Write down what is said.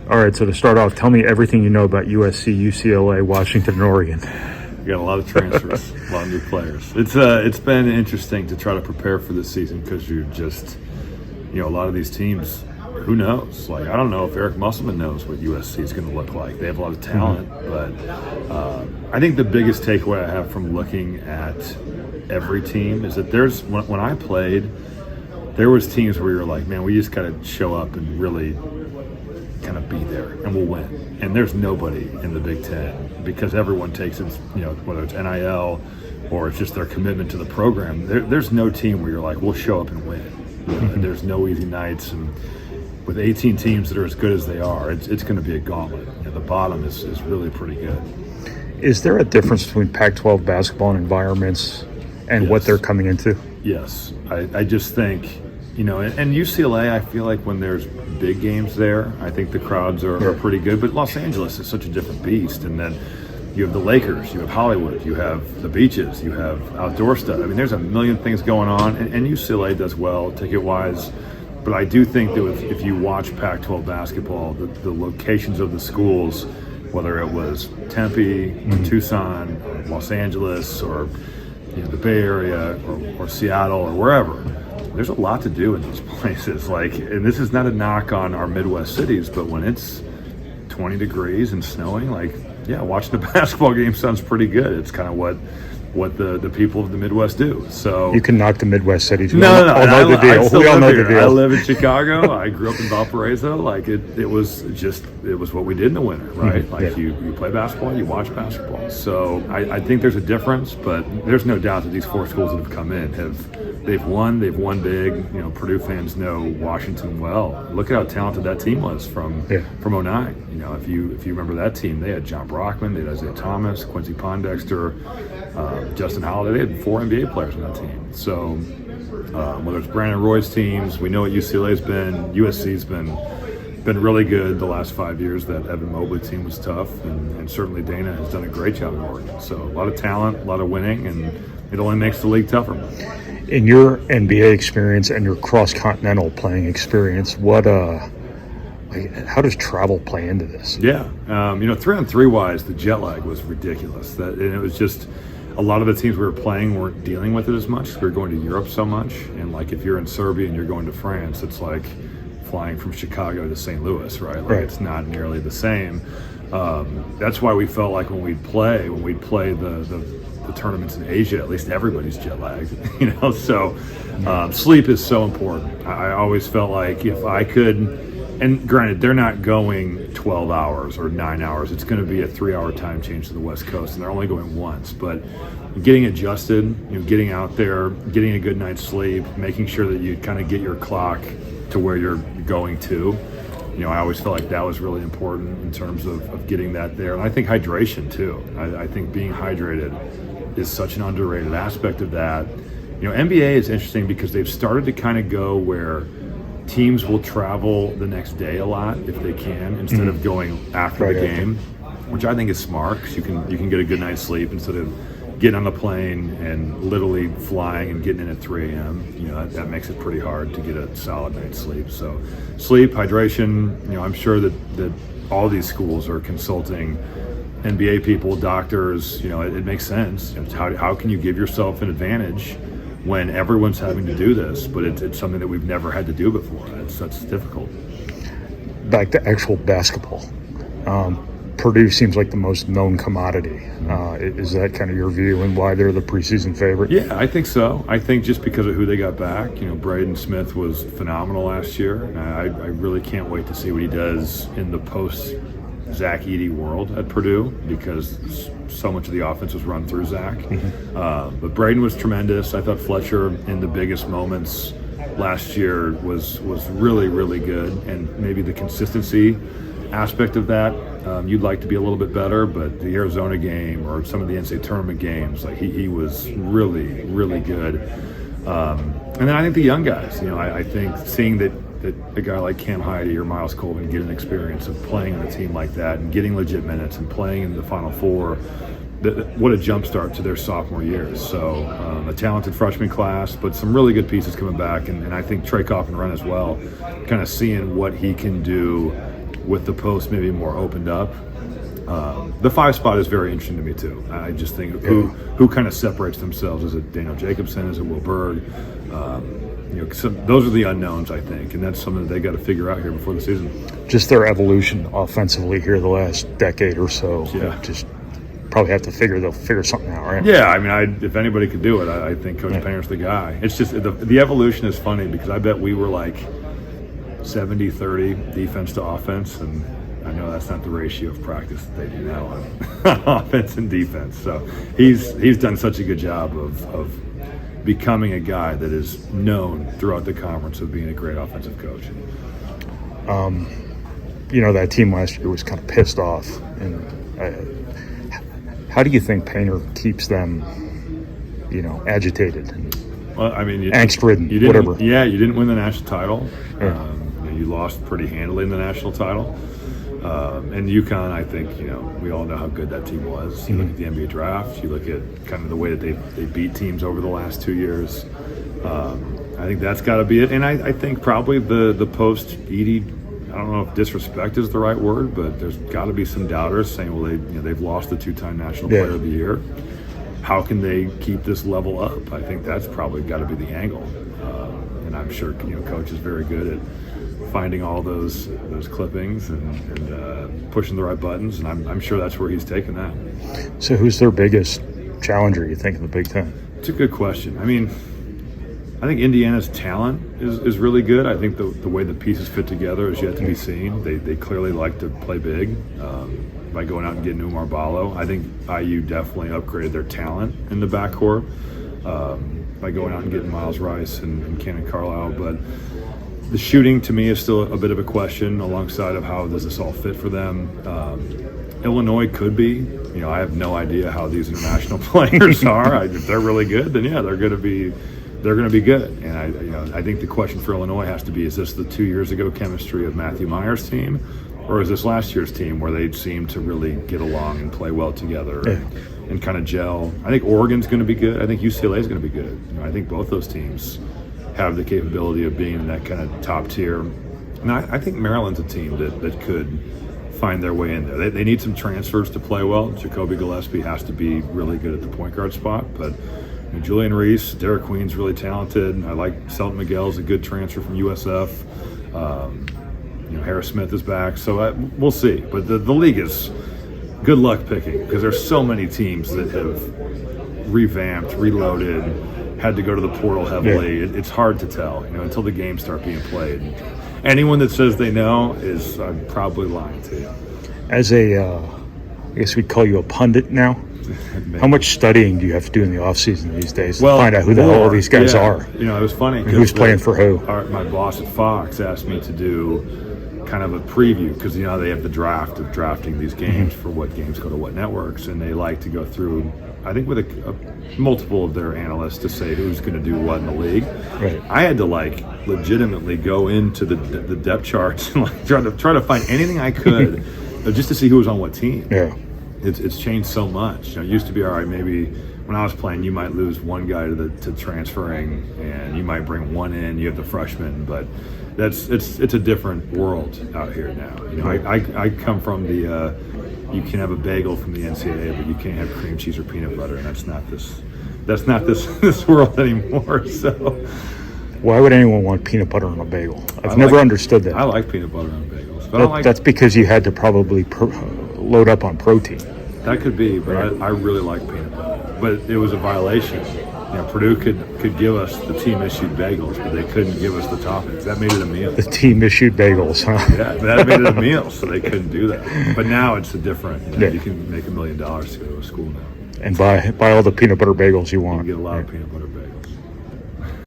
All right, so to start off, tell me everything you know about USC, UCLA, Washington, and Oregon. We got a lot of transfers, a lot of new players. It's been interesting to try to prepare for this season because you're just, a lot of these teams, who knows? Like, I don't know if Eric Musselman knows what USC is going to look like. They have a lot of talent, but I think the biggest takeaway I have from looking at every team is that when I played, there was teams where you're like, man, we just got to show up and really kind of be there and we'll win. And there's nobody in the Big Ten because everyone takes it, whether it's NIL or it's just their commitment to the program. There's no team where you're like, we'll show up and win. And there's no easy nights. And with 18 teams that are as good as they are, it's going to be a gauntlet. The bottom is really pretty good. Is there a difference between Pac-12 basketball and environments and what they're coming into? Yes. I just think, and UCLA, I feel like when there's big games there, I think the crowds are pretty good. But Los Angeles is such a different beast. And then you have the Lakers, you have Hollywood, you have the beaches, you have outdoor stuff. I mean, there's a million things going on. And UCLA does well ticket-wise. But I do think that if you watch Pac-12 basketball, the locations of the schools, whether it was Tempe, or Tucson, or Los Angeles, or the Bay Area, or Seattle, or wherever, there's a lot to do in these places. And this is not a knock on our Midwest cities, but when it's 20 degrees and snowing, watching the basketball game sounds pretty good. It's kind of what the people of the Midwest do. So you can knock the Midwest cities. No. I know the deal. We all know the deal. I live in Chicago. I grew up in Valparaiso. It was what we did in the winter, right? You play basketball, you watch basketball. So I think there's a difference, but there's no doubt that these four schools that have come in they've won big. Purdue fans know Washington well. Look at how talented that team was from 09. If you remember that team, they had John Brockman, they had Isaiah Thomas, Quincy Pondexter, Justin Holiday. They had 4 NBA players on that team. So whether it's Brandon Roy's teams, we know what UCLA's been, USC's been really good the last 5 years. That Evan Mobley team was tough, and certainly Dana has done a great job in Oregon. So a lot of talent, a lot of winning, and it only makes the league tougher. In your NBA experience and your cross-continental playing experience, how does travel play into this? Yeah, 3-on-3 wise, the jet lag was ridiculous. And it was just a lot of the teams we were playing weren't dealing with it as much. We were going to Europe so much, and if you're in Serbia and you're going to France, it's like flying from Chicago to St. Louis, right? It's not nearly the same. That's why we felt like when we'd play the tournaments in Asia, at least everybody's jet lagged, So sleep is so important. I always felt like if I could, and granted, they're not going 12 hours or 9 hours. It's going to be a 3-hour time change to the West Coast, and they're only going once. But getting adjusted, getting out there, getting a good night's sleep, making sure that you kind of get your clock to where you're going to. I always felt like that was really important in terms of getting that there. And I think hydration, too. I think being hydrated is such an underrated aspect of that. NBA is interesting because they've started to kind of go where teams will travel the next day a lot if they can, instead of going after the game, which I think is smart because you can get a good night's sleep instead of getting on the plane and literally flying and getting in at 3 a.m. That makes it pretty hard to get a solid night's sleep. So sleep, hydration, I'm sure that all these schools are consulting NBA people, doctors. It makes sense. How can you give yourself an advantage when everyone's having to do this, but it's something that we've never had to do before? That's difficult. Back to actual basketball. Purdue seems like the most known commodity. Is that kind of your view and why they're the preseason favorite? Yeah, I think so. I think just because of who they got back. Braden Smith was phenomenal last year. I really can't wait to see what he does in the post-Zach Edey world at Purdue because so much of the offense was run through Zach. But Braden was tremendous. I thought Fletcher in the biggest moments last year was really, really good. And maybe the consistency aspect of that, you'd like to be a little bit better, but the Arizona game or some of the NCAA tournament games, he was really, really good. And then I think the young guys, I think seeing that a guy like Cam Heide or Miles Colvin get an experience of playing on a team like that and getting legit minutes and playing in the Final Four, what a jump start to their sophomore years. So a talented freshman class, but some really good pieces coming back. And I think Trey Coffin-Run as well, kind of seeing what he can do with the post maybe more opened up. The 5 spot is very interesting to me too. I just think who kind of separates themselves. Is it Daniel Jacobson? Is it Will Berg? Those are the unknowns, I think, and that's something that they got to figure out here before the season. Just their evolution offensively here the last decade or so. Yeah. Just probably have to they'll figure something out, right? Yeah, I mean, if anybody could do it, I think Coach Painter's the guy. It's just the evolution is funny because I bet we were like 70-30 defense to offense, and I know that's not the ratio of practice that they do now on offense and defense. So he's done such a good job of becoming a guy that is known throughout the conference of being a great offensive coach. That team last year was kind of pissed off. And how do you think Painter keeps them, agitated? Well, I mean, angst-ridden, whatever. Yeah, you didn't win the national title. Yeah. You lost pretty handily in the national title. And UConn, I think, we all know how good that team was. You look at the NBA draft, you look at kind of the way that they beat teams over the last 2 years. I think that's got to be it. And I think probably the post-Edie, I don't know if disrespect is the right word, but there's got to be some doubters saying, well, they've lost the 2-time National Player of the Year. How can they keep this level up? I think that's probably got to be the angle. And I'm sure, Coach is very good at finding all those clippings and pushing the right buttons, and I'm sure that's where he's taking that. So who's their biggest challenger, you think, in the Big Ten? It's a good question. I mean, I think Indiana's talent is really good. I think the way the pieces fit together is yet to be seen. They clearly like to play big by going out and getting Umar Ballo. I think IU definitely upgraded their talent in the backcourt by going out and getting Miles Rice and Cannon Carlisle, but the shooting, to me, is still a bit of a question alongside of how does this all fit for them. Illinois could be. I have no idea how these international players are. If they're really good, then yeah, they're going to be good. And I think the question for Illinois has to be: is this the 2 years ago chemistry of Matthew Meyer's team, or is this last year's team where they seem to really get along and play well together and kind of gel? I think Oregon's going to be good. I think UCLA is going to be good. I think both those teams have the capability of being in that kind of top tier. And I think Maryland's a team that could find their way in there. They need some transfers to play well. Jacoby Gillespie has to be really good at the point guard spot, but Julian Reese, Derek Queen's really talented. I like Selton Miguel's a good transfer from USF. Harris Smith is back, so we'll see. But the league is good luck picking because there's so many teams that have revamped, reloaded, had to go to the portal heavily. It's hard to tell, until the games start being played. Anyone that says they know is probably lying to you. As I guess we'd call you a pundit now. How much studying do you have to do in the off season these days to find out who the hell all these guys are? It was funny. Who's playing for who? My boss at Fox asked me to do kind of a preview because they have the draft of drafting these games for what games go to what networks, and they like to go through, I think, with multiple of their analysts to say who's going to do what in the league. Right. I had to legitimately go into the depth charts and try to find anything I could just to see who was on what team. Yeah. It's changed so much. It used to be, all right, maybe when I was playing, you might lose one guy to transferring, and you might bring one in. You have the freshman, but it's a different world out here now. I come from the you can have a bagel from the NCAA, but you can't have cream cheese or peanut butter, and that's not this world anymore. So why would anyone want peanut butter on a bagel? I've never understood that. I like peanut butter on bagels, but that's because you had to probably load up on protein. That could be, but I really like peanut butter. But it was a violation. Purdue could give us the team-issued bagels, but they couldn't give us the toppings. That made it a meal. The team-issued bagels, huh? Yeah, that made it a meal, so they couldn't do that. But now it's a different. You can make $1 million to go to a school now. And buy all the peanut butter bagels you want. You can get a lot of peanut butter bagels.